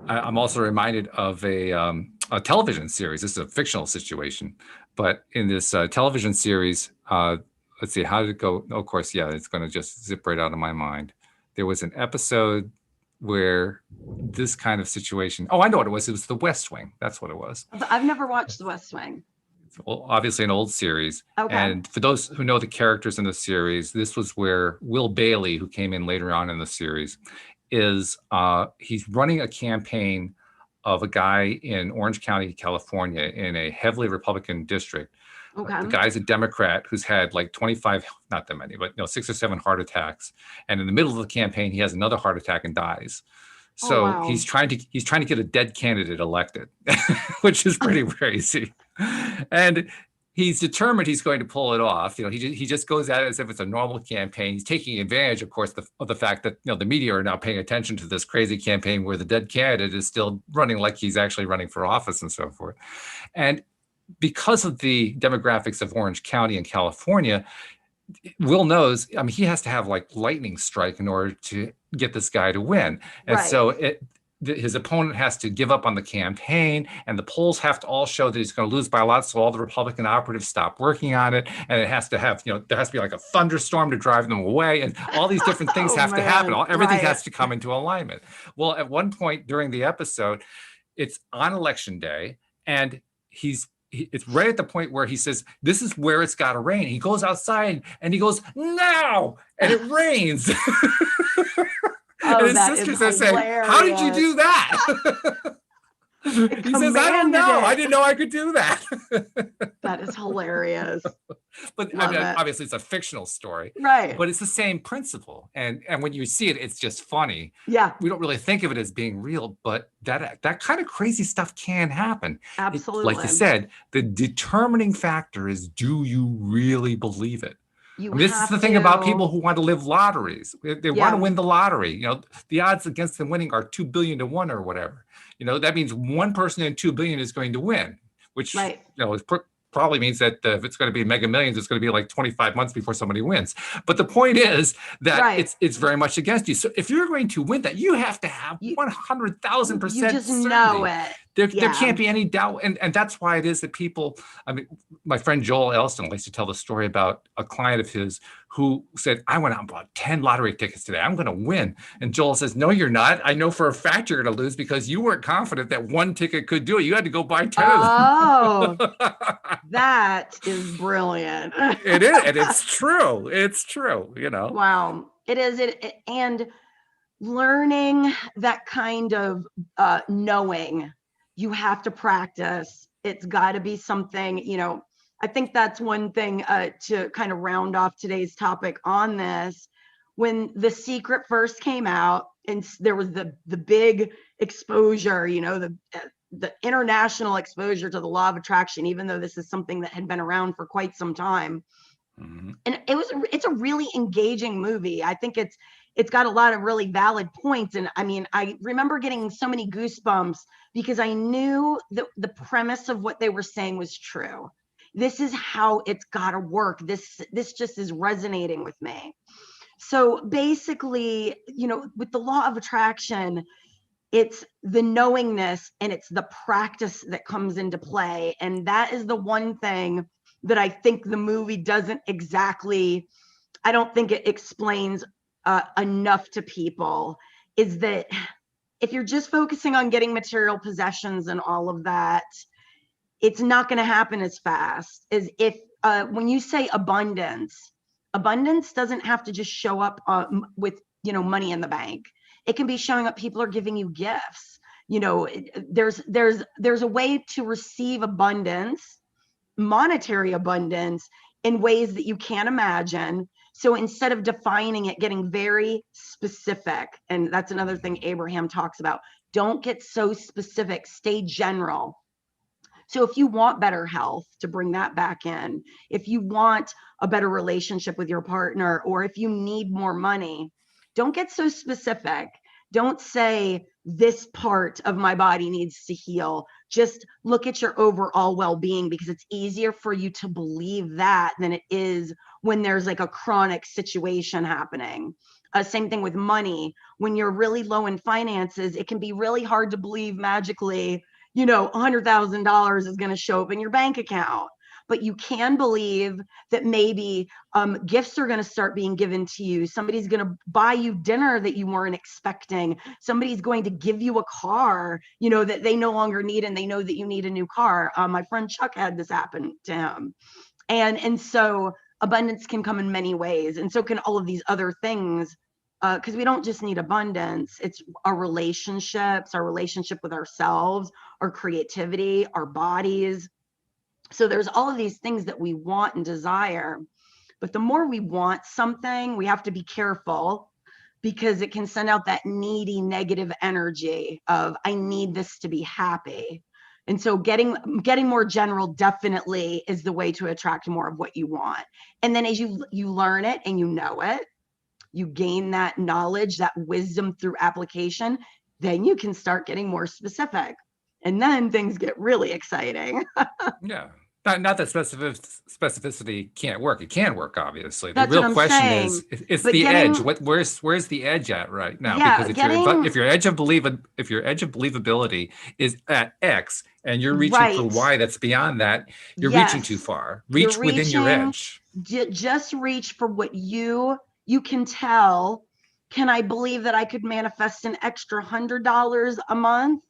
I'm also reminded of a television series. This is a fictional situation, but in this television series, let's see, how did it go? Oh, of course, yeah, it's going to just zip right out of my mind. There was an episode where this kind of situation. Oh, I know what it was. It was The West Wing. That's what it was. But I've never watched The West Wing. Well, obviously an old series. Okay. And for those who know the characters in the series, this was where Will Bailey, who came in later on in the series, is he's running a campaign of a guy in Orange County, California, in a heavily Republican district. Okay. The guy's a Democrat who's had like 25, not that many, but 6 or 7 heart attacks. And in the middle of the campaign, he has another heart attack and dies. So he's trying to get a dead candidate elected, which is pretty crazy. And he's determined he's going to pull it off. He just goes at it as if it's a normal campaign. He's taking advantage, of course, of the fact that the media are now paying attention to this crazy campaign where the dead candidate is still running like he's actually running for office and so forth. And because of the demographics of Orange County in California, Will knows, I mean, he has to have like lightning strike in order to get this guy to win. And so his opponent has to give up on the campaign, and the polls have to all show that he's going to lose by a lot. So all the Republican operatives stop working on it. And it has to have, there has to be like a thunderstorm to drive them away. And all these different things have to happen. Everything has to come into alignment. Well, at one point during the episode, it's on election day, and it's right at the point where he says, this is where it's got to rain. He goes outside and he goes, now, and it rains. And his sisters are saying, how did you do that? He says, I don't know. I didn't know I could do that. That is hilarious. But I mean, obviously it's a fictional story. Right. But it's the same principle. And when you see it, it's just funny. Yeah. We don't really think of it as being real, but that kind of crazy stuff can happen. Absolutely. Like you said, the determining factor is, do you really believe it? This is the thing about people who want to live lotteries. They want to win the lottery. The odds against them winning are 2 billion to 1 or whatever. That means one person in 2 billion is going to win, which is probably means that if it's going to be Mega Millions, it's going to be like 25 months before somebody wins. But the point is that it's very much against you. So if you're going to win that, you have to have 100,000% You just certainty. know it. There can't be any doubt. And that's why it is that people, I mean, my friend Joel Elston likes to tell the story about a client of his who said, I went out and bought 10 lottery tickets today. I'm going to win. And Joel says, no, you're not. I know for a fact you're going to lose because you weren't confident that one ticket could do it. You had to go buy 10 of them. Oh, that is brilliant. It is. And it's true. It's true. You know. Wow. It is. And learning that kind of knowing, you have to practice. It's got to be something, you know. I think that's one thing to kind of round off today's topic on this. When The Secret first came out and there was the big exposure, you know, the international exposure to the law of attraction, even though this is something that had been around for quite some time. Mm-hmm. And it's a really engaging movie. I think it's got a lot of really valid points. And I mean, I remember getting so many goosebumps because I knew that the premise of what they were saying was true. This is how it's got to work. This just is resonating with me. So basically, you know, with the law of attraction, it's the knowingness and it's the practice that comes into play. And that is the one thing that I think the movie doesn't exactly, I don't think it explains enough to people, is that if you're just focusing on getting material possessions and all of that, it's not going to happen as fast as if when you say abundance doesn't have to just show up with, you know, money in the bank. It can be showing up. People are giving you gifts. You know, there's a way to receive abundance, monetary abundance, in ways that you can't imagine. So instead of defining it, getting very specific, and that's another thing Abraham talks about. Don't get so specific. Stay general. So if you want better health, to bring that back in, if you want a better relationship with your partner, or if you need more money, don't get so specific. Don't say this part of my body needs to heal. Just look at your overall well-being, because it's easier for you to believe that than it is when there's like a chronic situation happening. Same thing with money. When you're really low in finances, it can be really hard to believe magically, you know, $100,000 is going to show up in your bank account. But you can believe that maybe gifts are going to start being given to you. Somebody's going to buy you dinner that you weren't expecting. Somebody's going to give you a car, you know, that they no longer need, and they know that you need a new car. My friend Chuck had this happen to him. And so abundance can come in many ways. And so can all of these other things, because we don't just need abundance. It's our relationships, our relationship with ourselves, our creativity, our bodies. So there's all of these things that we want and desire, but the more we want something, we have to be careful, because it can send out that needy, negative energy of, I need this to be happy. And so getting more general definitely is the way to attract more of what you want. And then as you learn it and you know it, you gain that knowledge, that wisdom through application, then you can start getting more specific. And then things get really exciting. Yeah. Not that specificity can't work. It can work, obviously. That's the real question saying. is, it's the edge. Where's the edge at right now? Yeah, because if your edge of believability is at X and you're reaching for Y that's beyond that, you're reaching too far. Reach within your edge. Just reach for what you can tell. Can I believe that I could manifest an extra $100 a month?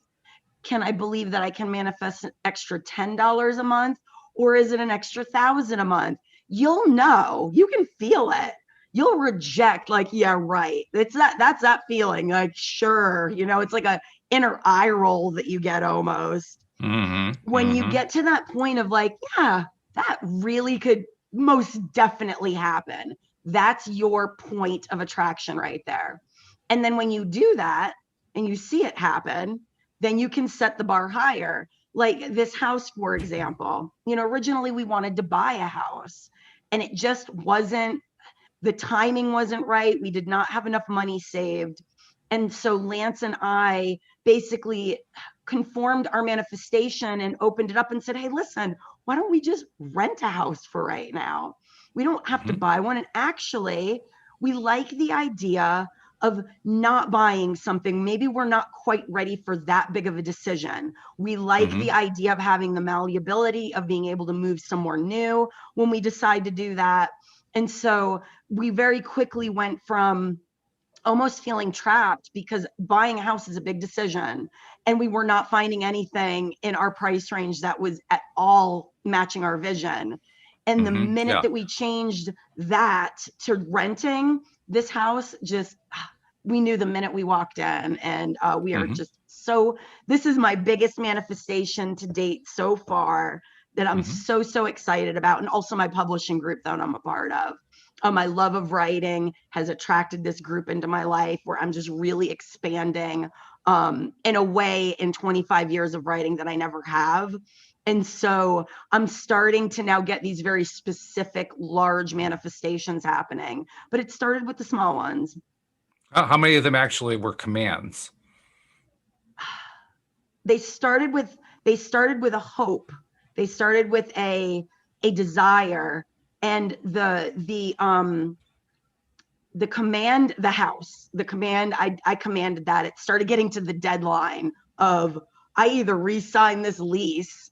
Can I believe that I can manifest an extra $10 a month? Or is it an extra $1,000 a month? You'll know. You can feel it. You'll reject, like, yeah, right. That's that feeling, like, sure. You know, it's like a inner eye roll that you get almost. Mm-hmm. When you get to that point of like, yeah, that really could most definitely happen. That's your point of attraction right there. And then when you do that and you see it happen, then you can set the bar higher. Like this house, for example, you know, originally we wanted to buy a house and it just wasn't, the timing wasn't right. We did not have enough money saved. And so Lance and I basically conformed our manifestation and opened it up and said, hey, listen, why don't we just rent a house for right now? We don't have to buy one. And actually, we like the idea of not buying something. Maybe we're not quite ready for that big of a decision. We like the idea of having the malleability of being able to move somewhere new when we decide to do that. And so we very quickly went from almost feeling trapped because buying a house is a big decision, and we were not finding anything in our price range that was at all matching our vision. And the minute that we changed that to renting, this house just, we knew the minute we walked in, and we are just so, this is my biggest manifestation to date so far that I'm so excited about. And also my publishing group that I'm a part of. My love of writing has attracted this group into my life where I'm just really expanding in a way in 25 years of writing that I never have. And so I'm starting to now get these very specific, large manifestations happening, but it started with the small ones. How many of them actually were commands? They started with a hope. They started with a desire, and the command, the house, the command, I commanded that. It started getting to the deadline of, I either re-sign this lease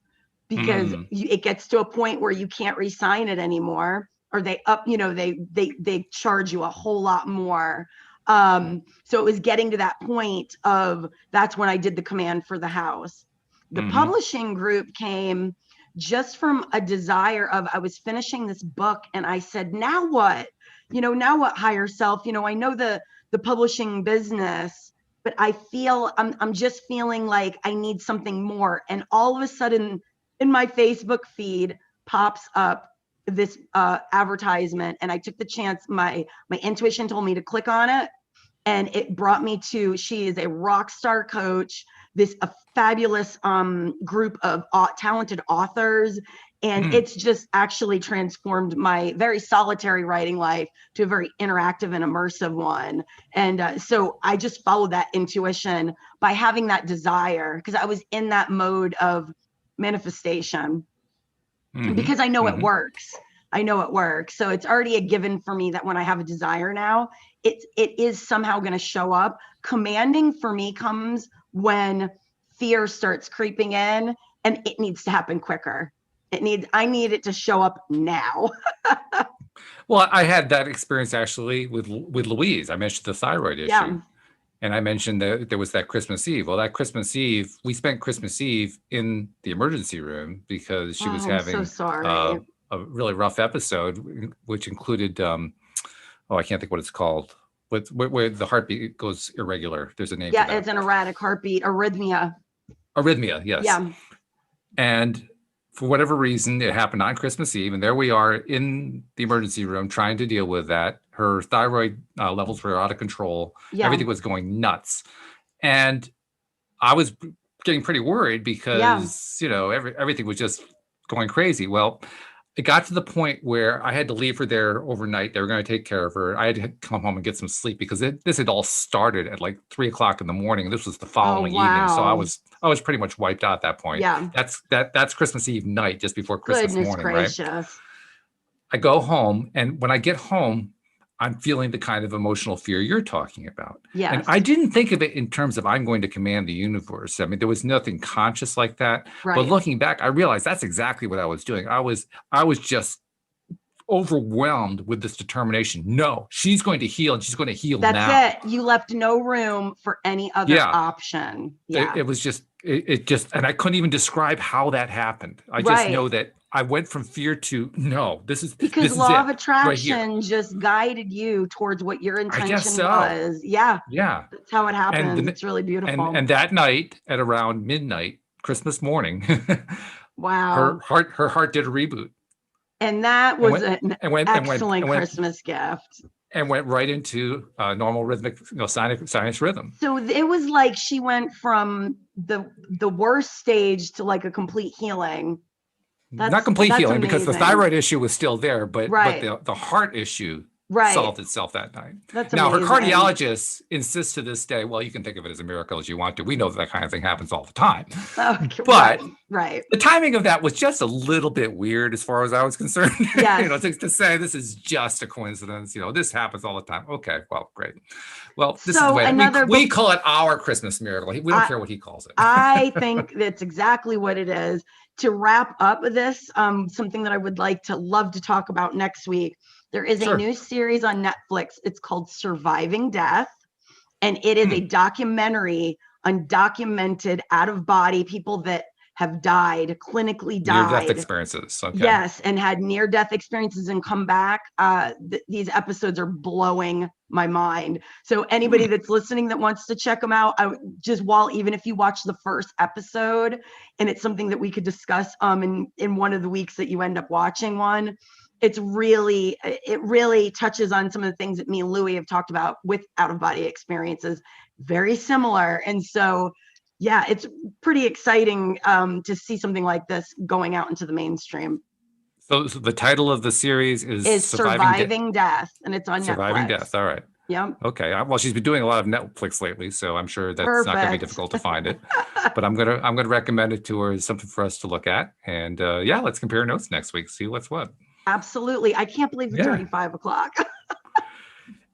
because it gets to a point where you can't re-sign it anymore, or they up, they charge you a whole lot more. So it was getting to that point of, that's when I did the command for the house. The publishing group came just from a desire of, I was finishing this book and I said, now what? Now what, higher self? I know the publishing business, but I feel, I'm just feeling like I need something more. And all of a sudden in my Facebook feed pops up this advertisement, and I took the chance. My intuition told me to click on it, and it brought me to, she is a rock star coach, a fabulous group of talented authors. And it's just actually transformed my very solitary writing life to a very interactive and immersive one. And so I just followed that intuition by having that desire, because I was in that mode of manifestation, because I know it works. I know it works. So it's already a given for me that when I have a desire now, it is somehow going to show up. Commanding for me comes when fear starts creeping in, and it needs to happen quicker. I need it to show up now. Well, I had that experience actually with Louise. I mentioned the thyroid issue. And I mentioned that there was that Christmas Eve. Well, that Christmas Eve, we spent Christmas Eve in the emergency room because she was having a really rough episode, which included, I can't think what it's called, where the heartbeat goes irregular. There's a name for that. It's an erratic heartbeat, arrhythmia. Arrhythmia, yes. Yeah. And for whatever reason, it happened on Christmas Eve, and there we are in the emergency room trying to deal with that. Her thyroid levels were out of control. Everything was going nuts. And I was getting pretty worried because, everything was just going crazy. Well, it got to the point where I had to leave her there overnight. They were going to take care of her. I had to come home and get some sleep because this had all started at like 3:00 in the morning. This was the following evening. So I was pretty much wiped out at that point. Yeah. That's Christmas Eve night, just before Christmas morning, gracious. Right? I go home, and when I get home, I'm feeling the kind of emotional fear you're talking about. Yes. And I didn't think of it in terms of I'm going to command the universe. I mean, there was nothing conscious like that. Right. But looking back, I realized that's exactly what I was doing. I was just overwhelmed with this determination. No, she's going to heal, and she's going to heal now. That's it. You left no room for any other option. Yeah. It was just, and I couldn't even describe how that happened. I just know that I went from fear to no, because law of attraction just guided you towards what your intention was. Yeah. Yeah. That's how it happened. It's really beautiful. And that night at around midnight, Christmas morning, wow. her heart did a reboot. And that was an excellent Christmas gift. And went right into normal rhythmic, sinus rhythm. So it was like she went from the worst stage to like a complete healing. Not complete healing, amazing. because the thyroid issue was still there, but the heart issue solved itself that night. That's now amazing. her cardiologist insists to this day, well, you can think of it as a miracle as you want to. We know that kind of thing happens all the time. Okay, but right. The timing of that was just a little bit weird as far as I was concerned. Yes. To say this is just a coincidence, this happens all the time. Okay, well, great. Well, this is the way we call it our Christmas miracle. We don't care what he calls it. I think that's exactly what it is. To wrap up this, something that I would love to talk about next week. There is a new series on Netflix. It's called Surviving Death. And it is a documentary on documented out-of-body people that have died, clinically died. Near-death experiences. Okay. Yes, and had near-death experiences and come back. These episodes are blowing my mind. So anybody that's listening that wants to check them out, even if you watch the first episode, and it's something that we could discuss in one of the weeks that you end up watching one, it really touches on some of the things that me and Louie have talked about with out-of-body experiences, very similar. And so, yeah, it's pretty exciting to see something like this going out into the mainstream. So the title of the series is Surviving Death, and it's on Surviving Netflix. Death. All right. Yeah. Okay. Well, she's been doing a lot of Netflix lately, so I'm sure that's not going to be difficult to find it. But I'm gonna recommend it to her as something for us to look at, and let's compare notes next week. See what's what. Absolutely. I can't believe it's already 5 o'clock.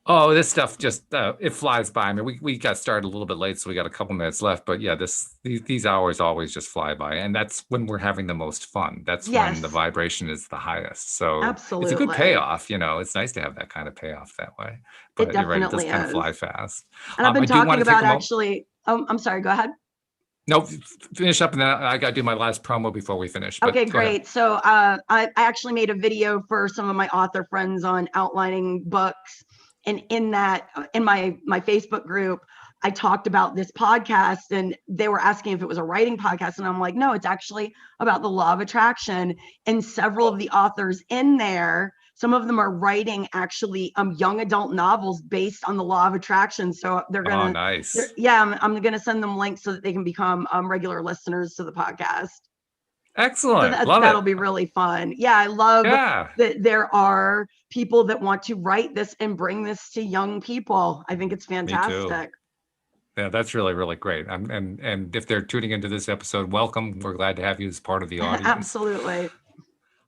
Oh, this stuff just it flies by. I mean, we got started a little bit late, so we got a couple minutes left. But yeah, these hours always just fly by, and that's when we're having the most fun. That's when the vibration is the highest. So absolutely, it's a good payoff. It's nice to have that kind of payoff that way. But you're right, it does kind of fly fast. And I've been talking about actually. I'm sorry. Go ahead. No, finish up, and then I got to do my last promo before we finish. Okay, great. So I actually made a video for some of my author friends on outlining books. And in my Facebook group, I talked about this podcast, and they were asking if it was a writing podcast. And I'm like, no, it's actually about the law of attraction. And several of the authors in there, some of them are writing actually young adult novels based on the law of attraction. So they're going to, nice. I'm going to send them links so that they can become regular listeners to the podcast. Excellent. So that'll be really fun. Yeah, I love that there are people that want to write this and bring this to young people. I think it's fantastic. Me too. Yeah, that's really, really great. And if they're tuning into this episode, welcome. We're glad to have you as part of the audience. Absolutely.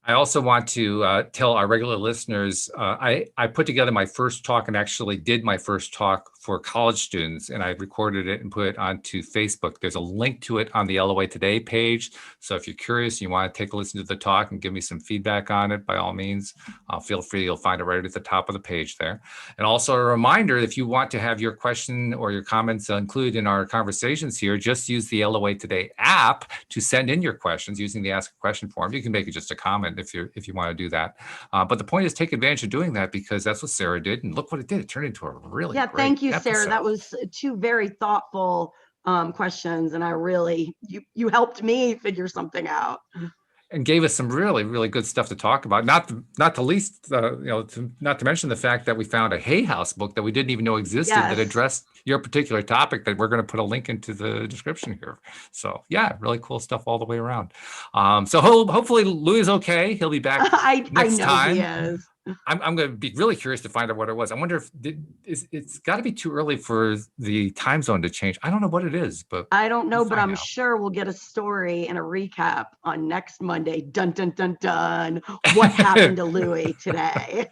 I also want to tell our regular listeners, I put together my first talk and actually did my first talk for college students, and I recorded it and put it onto Facebook. There's a link to it on the LOA Today page. So if you're curious, you want to take a listen to the talk and give me some feedback on it, by all means, feel free. You'll find it right at the top of the page there. And also a reminder, if you want to have your question or your comments included in our conversations here, just use the LOA Today app to send in your questions using the Ask a Question form. You can make it just a comment if you want to do that. But the point is, take advantage of doing that, because that's what Sarah did. And look what it did. It turned into a really great thank you, episode. Sarah. That was 2 very thoughtful questions. And I really, you helped me figure something out. And gave us some really, really good stuff to talk about. Not the least, not to mention the fact that we found a Hay House book that we didn't even know existed that addressed your particular topic, that we're going to put a link into the description here. So yeah, really cool stuff all the way around. So hopefully Louis is okay. He'll be back next time. He is. I'm going to be really curious to find out what it was. I wonder if it's got to be too early for the time zone to change. I don't know what it is, but I don't know, but I'm sure we'll get a story and a recap on next Monday. Dun, dun, dun, dun. What happened to Louis today?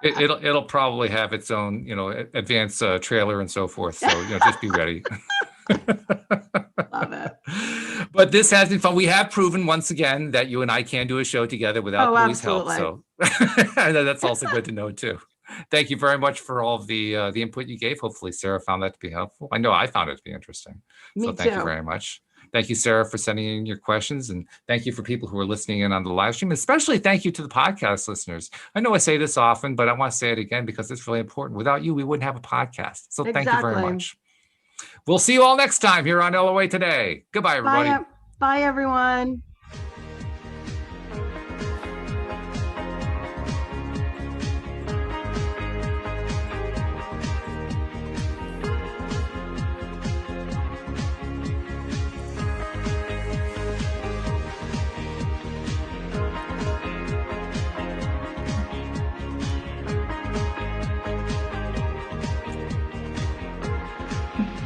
It'll probably have its own, advanced trailer and so forth. So, just be ready. Love it. But this has been fun. We have proven once again that you and I can do a show together without Louis' help. So that's also good to know too. Thank you very much for all of the input you gave. Hopefully Sarah found that to be helpful. I know I found it to be interesting. Me so thank you very much. Thank you, Sarah, for sending in your questions. And thank you for people who are listening in on the live stream. Especially thank you to the podcast listeners. I know I say this often, but I want to say it again because it's really important. Without you, we wouldn't have a podcast. So thank you very much. We'll see you all next time here on LOA Today. Goodbye, everybody. Bye everyone.